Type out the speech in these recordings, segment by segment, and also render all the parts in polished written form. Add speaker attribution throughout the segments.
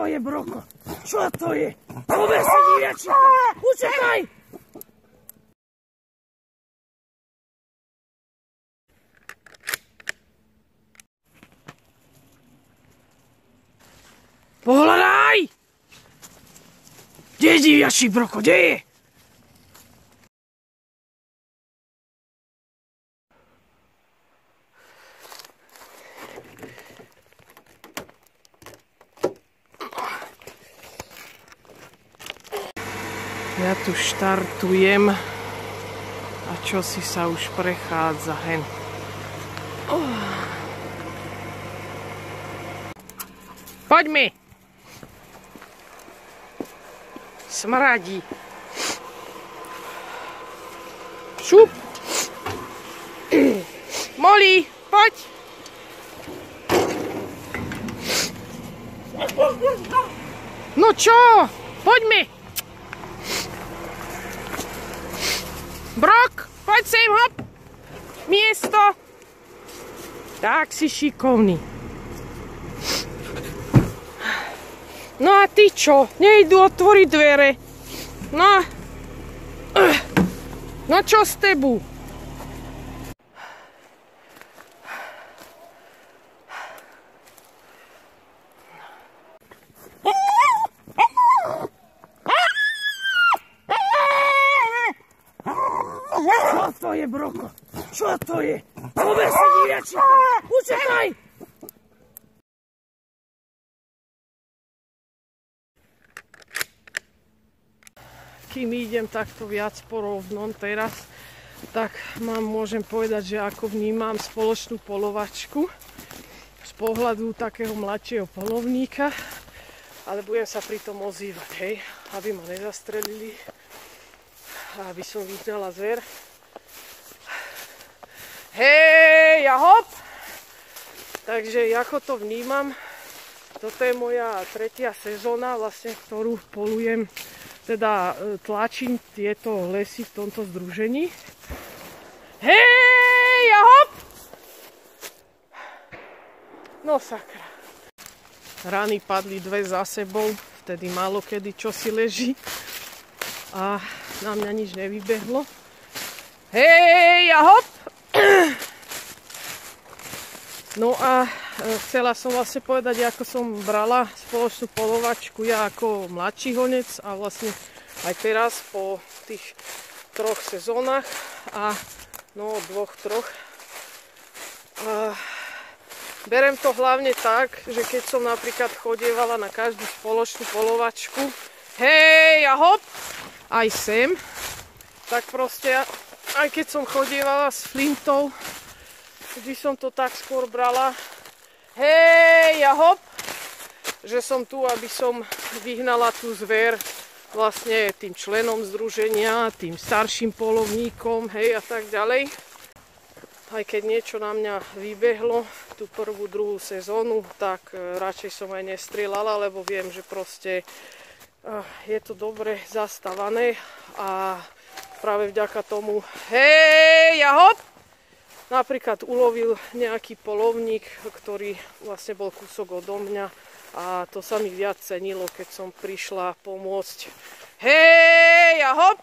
Speaker 1: to je, Broko? Čo to je? Pober si diviačika! Učekaj! Pohľadaj! Kde je diviačik, Broko? Kde je? Ja tu štartujem a čosi sa už prechádza hen. Poďme! Smradí. Šup! Molly, poď! No čo? Poďme! Brok, poď sem, hop! Miesto! Tak si šikovný. No a ty čo? Nejdu otvoriť dvere. No. No čo s tebou? Čo to je, Broko? Čo to je? Pober si diviačika! Učekaj! Kým idem takto viac po rovnom teraz, tak môžem povedať, že ako vnímam spoločnú polovačku z pohľadu takého mladšieho polovníka, ale budem sa pri tom ozývať, hej, aby ma nezastrelili, aby som vyhnala zver. Hej, a hop! Takže ako to vnímam, toto je moja 3. sezóna, vlastne, ktorú polujem. Teda tlačím tieto lesy v tomto združení. Hej, a hop! No sakra. Rany padli 2 za sebou, vtedy málo kedy čosi leží. A na mňa nič nevybehlo. Hej, a hop! No a chcela som vlastne povedať, ako som brala spoločnú polovačku ja ako mladší honec a vlastne aj teraz po tých 3 sezónach a no 2-3. Berem to hlavne tak, že keď som napríklad chodievala na každú spoločnú polovačku, hej a hop, aj sem, tak proste aj keď som chodievala s flintou, vždy som to tak skôr brala, hej a hop, že som tu, aby som vyhnala tú zver vlastne tým členom združenia, tým starším polovníkom, hej a tak ďalej. Aj keď niečo na mňa vybehlo tú 1., 2. sezónu, tak radšej som aj nestrieľala, lebo viem, že proste je to dobre zastavané a práve vďaka tomu, hej a hop, napríklad ulovil nejaký polovník, ktorý vlastne bol kúsok odo mňa a to sa mi viac cenilo, keď som prišla pomôcť. Hej a hop!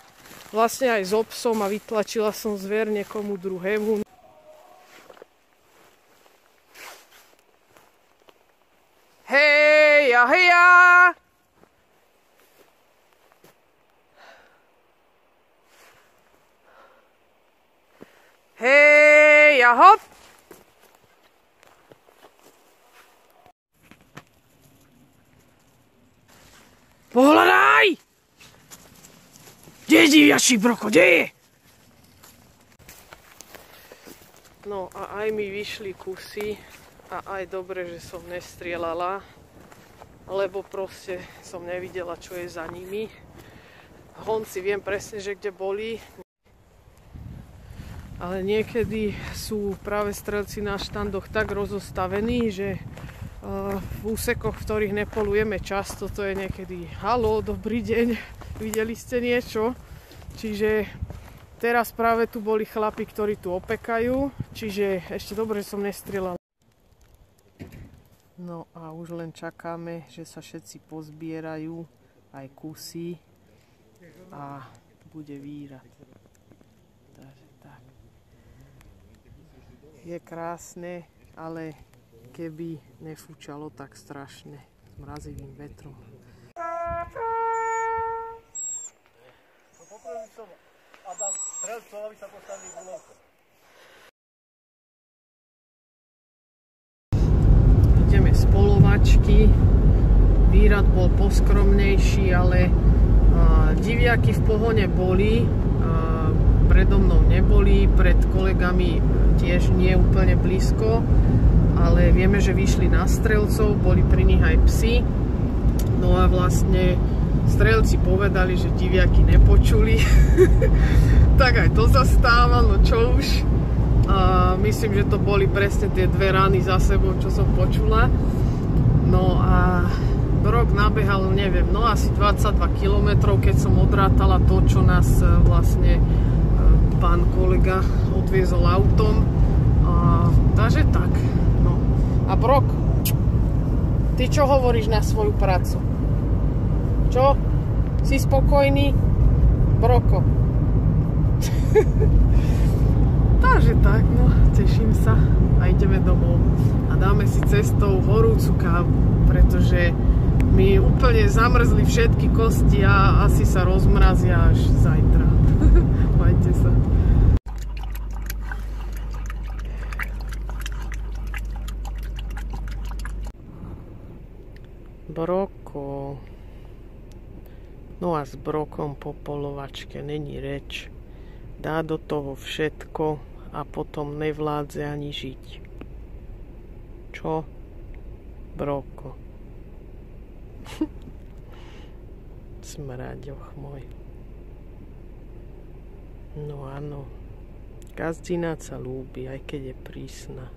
Speaker 1: Vlastne aj s obsom a vytlačila som zver niekomu druhému. Hej a heja! Hej a hop! Pohľadaj! Kde je diviačik, Broko? Kde je? No a aj mi vyšli kusy a aj dobre, že som nestrieľala, lebo proste som nevidela, čo je za nimi. Honci viem presne, že kde boli. Ale niekedy sú práve strelci na štandoch tak rozostavení, že v úsekoch, v ktorých nepolujeme často, to je niekedy haló, dobrý deň, videli ste niečo? Čiže teraz práve tu boli chlapi, ktorí tu opekajú, čiže ešte dobre, že som nestrieľala. No a už len čakáme, že sa všetci pozbierajú, aj kusy, a bude vírať. Takže tak. Je krásne, ale keby nefúčalo tak strašne s mrazivým vetrom.
Speaker 2: Poprosím som Adam strelcov, aby sa postavili guľovku.
Speaker 1: Ideme z polovačky. Výrad bol poskromnejší, ale diviaky v pohone boli. Predo mnou neboli, pred kolegami tiež nie úplne blízko, ale vieme, že vyšli na strelcov, boli pri nich aj psi. No a vlastne strelci povedali, že diviaky nepočuli. Tak aj to zastáva, no čo už. Myslím, že to boli presne tie dve rány za sebou, čo som počula. No a Brok nabehal, neviem, no asi 22 km, keď som odrátala to, čo nás vlastne pán kolega odviezol autom. Takže tak, no. A Brok, ty čo hovoríš na svoju prácu? Čo? Si spokojný? Broko. Takže tak, no, teším sa a ideme domov. A dáme si cestou horúcu kávu, pretože mi úplne zamrzli všetky kosti a asi sa rozmrazia až zajtra. Majte sa. Broko. No a s Brokom po polovačke není reč. Dá do toho všetko a potom nevládze ani žiť. Čo? Broko. Smraďoch môj. No áno. Gazdina sa ľúbi, aj keď je prísna.